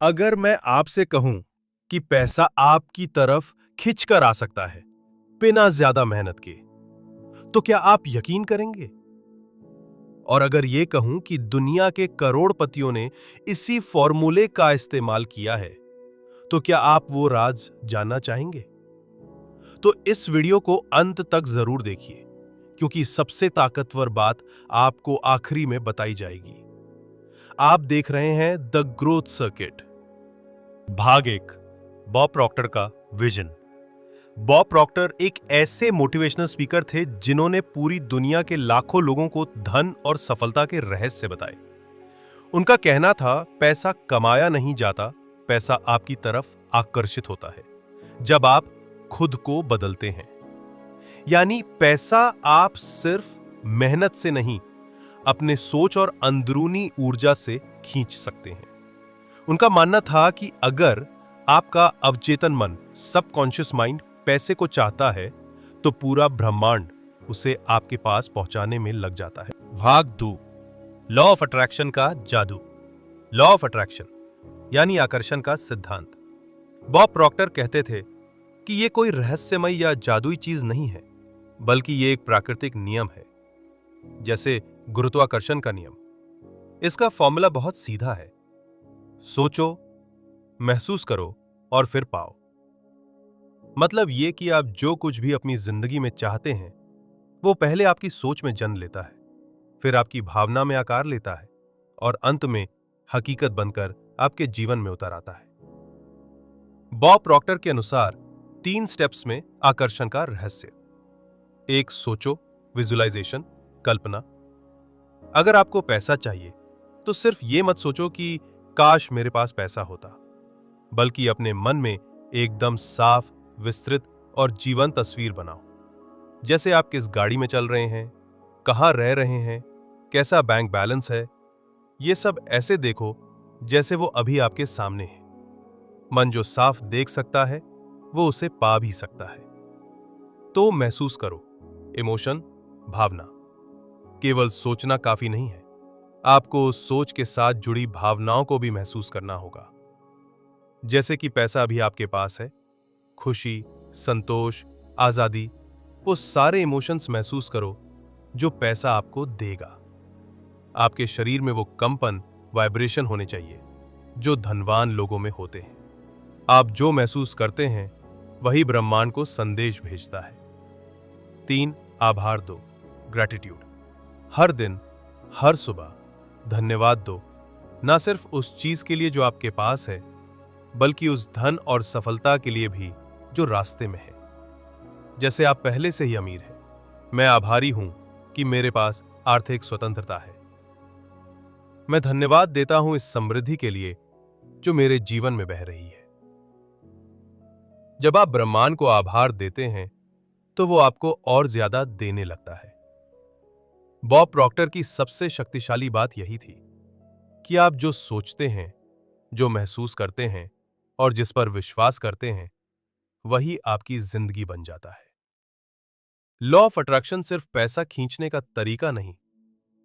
अगर मैं आपसे कहूं कि पैसा आपकी तरफ खिंचकर आ सकता है बिना ज्यादा मेहनत के, तो क्या आप यकीन करेंगे? और अगर ये कहूं कि दुनिया के करोड़पतियों ने इसी फॉर्मूले का इस्तेमाल किया है, तो क्या आप वो राज जानना चाहेंगे? तो इस वीडियो को अंत तक जरूर देखिए, क्योंकि सबसे ताकतवर बात आपको आखिरी में बताई जाएगी। आप देख रहे हैं द ग्रोथ सर्किट। भाग 1, बॉब प्रॉक्टर का विजन। बॉब प्रॉक्टर एक ऐसे मोटिवेशनल स्पीकर थे जिन्होंने पूरी दुनिया के लाखों लोगों को धन और सफलता के रहस्य बताए। उनका कहना था, पैसा कमाया नहीं जाता, पैसा आपकी तरफ आकर्षित होता है जब आप खुद को बदलते हैं। यानी पैसा आप सिर्फ मेहनत से नहीं, अपने सोच और अंदरूनी ऊर्जा से खींच सकते हैं। उनका मानना था कि अगर आपका अवचेतन मन, सबकॉन्शियस माइंड, पैसे को चाहता है, तो पूरा ब्रह्मांड उसे आपके पास पहुंचाने में लग जाता है। भाग 2, लॉ ऑफ अट्रैक्शन का जादू। लॉ ऑफ अट्रैक्शन यानी आकर्षण का सिद्धांत। बॉब प्रॉक्टर कहते थे कि यह कोई रहस्यमय या जादुई चीज नहीं है, बल्कि यह एक प्राकृतिक नियम है, जैसे गुरुत्वाकर्षण का नियम। इसका फॉर्मूला बहुत सीधा है, सोचो, महसूस करो और फिर पाओ। मतलब यह कि आप जो कुछ भी अपनी जिंदगी में चाहते हैं, वो पहले आपकी सोच में जन्म लेता है, फिर आपकी भावना में आकार लेता है और अंत में हकीकत बनकर आपके जीवन में उतर आता है। बॉब प्रॉक्टर के अनुसार 3 स्टेप्स में आकर्षण का रहस्य। 1, सोचो, विजुअलाइजेशन, कल्पना। अगर आपको पैसा चाहिए तो सिर्फ ये मत सोचो कि काश मेरे पास पैसा होता, बल्कि अपने मन में एकदम साफ, विस्तृत और जीवंत तस्वीर बनाओ। जैसे आप किस गाड़ी में चल रहे हैं, कहां रह रहे हैं, कैसा बैंक बैलेंस है। ये सब ऐसे देखो जैसे वो अभी आपके सामने है। मन जो साफ देख सकता है, वो उसे पा भी सकता है। तो महसूस करो, इमोशन, भावना। केवल सोचना काफी नहीं है, आपको सोच के साथ जुड़ी भावनाओं को भी महसूस करना होगा। जैसे कि पैसा अभी आपके पास है, खुशी, संतोष, आजादी, वो सारे इमोशंस महसूस करो जो पैसा आपको देगा। आपके शरीर में वो कंपन, वाइब्रेशन होने चाहिए जो धनवान लोगों में होते हैं। आप जो महसूस करते हैं, वही ब्रह्मांड को संदेश भेजता है। 3, आभार दो, ग्रैटिट्यूड। हर दिन, हर सुबह धन्यवाद दो, ना सिर्फ उस चीज के लिए जो आपके पास है, बल्कि उस धन और सफलता के लिए भी जो रास्ते में है। जैसे आप पहले से ही अमीर हैं, मैं आभारी हूं कि मेरे पास आर्थिक स्वतंत्रता है। मैं धन्यवाद देता हूं इस समृद्धि के लिए जो मेरे जीवन में बह रही है। जब आप ब्रह्मांड को आभार देते हैं, तो वो आपको और ज्यादा देने लगता है। बॉब प्रॉक्टर की सबसे शक्तिशाली बात यही थी कि आप जो सोचते हैं, जो महसूस करते हैं और जिस पर विश्वास करते हैं, वही आपकी जिंदगी बन जाता है। लॉ ऑफ अट्रैक्शन सिर्फ पैसा खींचने का तरीका नहीं,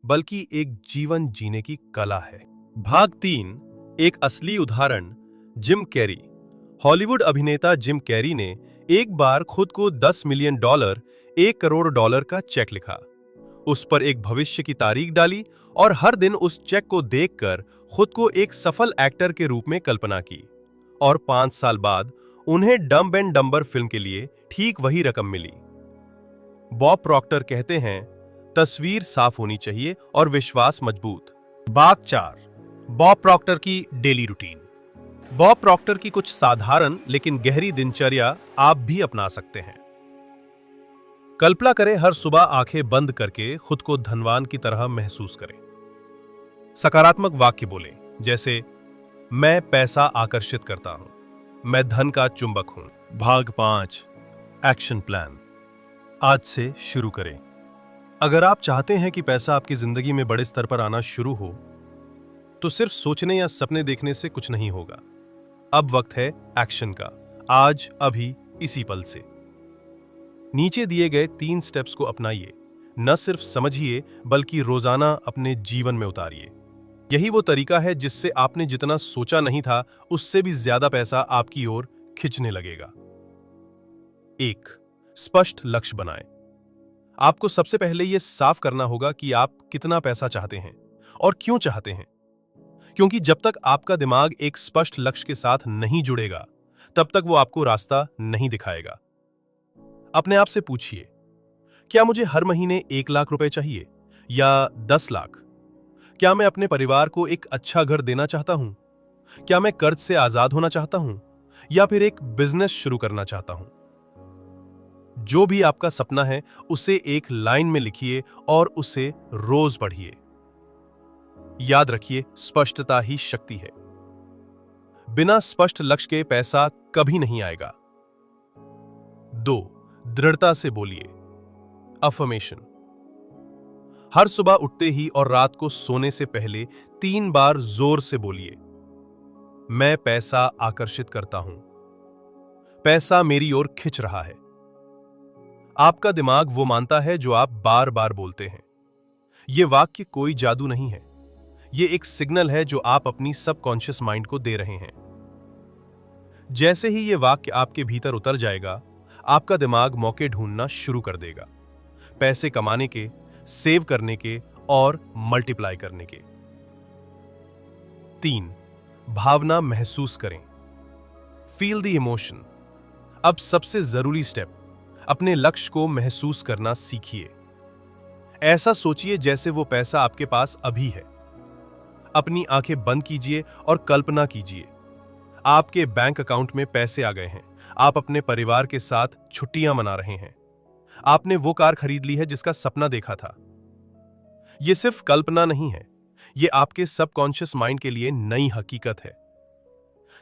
बल्कि एक जीवन जीने की कला है। भाग 3, एक असली उदाहरण, जिम कैरी। हॉलीवुड अभिनेता जिम कैरी ने एक बार खुद को $10 मिलियन, $1 करोड़ का चेक लिखा। उस पर एक भविष्य की तारीख डाली और हर दिन उस चेक को देखकर खुद को एक सफल एक्टर के रूप में कल्पना की। और 5 साल बाद उन्हें डम्ब एंड डम्बर फिल्म के लिए ठीक वही रकम मिली। बॉब प्रॉक्टर कहते हैं, तस्वीर साफ होनी चाहिए और विश्वास मजबूत। भाग 4, बॉब प्रॉक्टर की डेली रूटीन। बॉब प्रॉक्टर की कुछ साधारण लेकिन गहरी दिनचर्या आप भी अपना सकते हैं। कल्पना करें, हर सुबह आंखें बंद करके खुद को धनवान की तरह महसूस करें। सकारात्मक वाक्य बोलें, जैसे मैं पैसा आकर्षित करता हूं, मैं धन का चुंबक हूं। भाग 5, एक्शन प्लान। आज से शुरू करें। अगर आप चाहते हैं कि पैसा आपकी जिंदगी में बड़े स्तर पर आना शुरू हो, तो सिर्फ सोचने या सपने देखने से कुछ नहीं होगा। अब वक्त है एक्शन का, आज, अभी, इसी पल से। नीचे दिए गए 3 स्टेप्स को अपनाइए, न सिर्फ समझिए बल्कि रोजाना अपने जीवन में उतारिए। यही वो तरीका है जिससे आपने जितना सोचा नहीं था उससे भी ज्यादा पैसा आपकी ओर खिंचने लगेगा। 1. स्पष्ट लक्ष्य बनाएं। आपको सबसे पहले यह साफ करना होगा कि आप कितना पैसा चाहते हैं और क्यों चाहते हैं, क्योंकि जब तक आपका दिमाग एक स्पष्ट लक्ष्य के साथ नहीं जुड़ेगा तब तक वो आपको रास्ता नहीं दिखाएगा। अपने आप से पूछिए, क्या मुझे हर महीने 1 लाख रुपए चाहिए या 10 लाख? क्या मैं अपने परिवार को एक अच्छा घर देना चाहता हूं? क्या मैं कर्ज से आजाद होना चाहता हूं या फिर एक बिजनेस शुरू करना चाहता हूं? जो भी आपका सपना है उसे एक लाइन में लिखिए और उसे रोज पढ़िए। याद रखिए, स्पष्टता ही शक्ति है। बिना स्पष्ट लक्ष्य के पैसा कभी नहीं आएगा। 2. दृढ़ता से बोलिए। अफर्मेशन। हर सुबह उठते ही और रात को सोने से पहले 3 बार जोर से बोलिए, मैं पैसा आकर्षित करता हूं। पैसा मेरी ओर खिंच रहा है। आपका दिमाग वो मानता है जो आप बार बार बोलते हैं। यह वाक्य कोई जादू नहीं है, यह एक सिग्नल है जो आप अपनी सबकॉन्शियस माइंड को दे रहे हैं। जैसे ही यह वाक्य आपके भीतर उतर जाएगा, आपका दिमाग मौके ढूंढना शुरू कर देगा, पैसे कमाने के, सेव करने के और मल्टीप्लाई करने के। 3. भावना महसूस करें। Feel the emotion. अब सबसे जरूरी स्टेप, अपने लक्ष्य को महसूस करना सीखिए। ऐसा सोचिए जैसे वो पैसा आपके पास अभी है। अपनी आंखें बंद कीजिए और कल्पना कीजिए, आपके बैंक अकाउंट में पैसे आ गए हैं। आप अपने परिवार के साथ छुट्टियां मना रहे हैं। आपने वो कार खरीद ली है जिसका सपना देखा था। यह सिर्फ कल्पना नहीं है, यह आपके सबकॉन्शियस माइंड के लिए नई हकीकत है।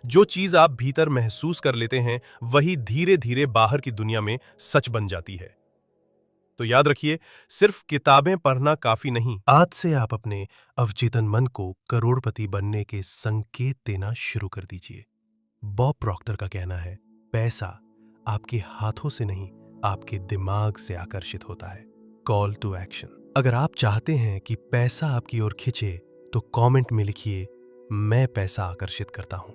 जो चीज आप भीतर महसूस कर लेते हैं वही धीरे धीरे बाहर की दुनिया में सच बन जाती है। तो याद रखिए, सिर्फ किताबें पढ़ना काफी नहीं। आज से आप अपने अवचेतन मन को करोड़पति बनने के संकेत देना शुरू कर दीजिए। बॉब प्रॉक्टर का कहना है, पैसा आपके हाथों से नहीं, आपके दिमाग से आकर्षित होता है। Call to action. अगर आप चाहते हैं कि पैसा आपकी ओर खिंचे तो कमेंट में लिखिए, मैं पैसा आकर्षित करता हूं।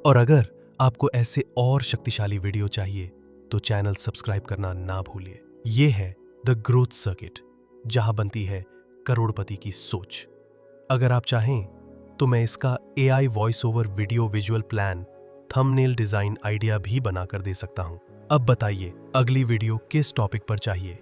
और अगर आपको ऐसे और शक्तिशाली वीडियो चाहिए तो चैनल सब्सक्राइब करना ना भूलिए। यह है द ग्रोथ सर्किट, जहां बनती है करोड़पति की सोच। अगर आप चाहें तो मैं इसका AI voice over video visual plan, thumbnail design idea भी बनाकर दे सकता हूं। अब बताइए, अगली वीडियो किस टॉपिक पर चाहिए?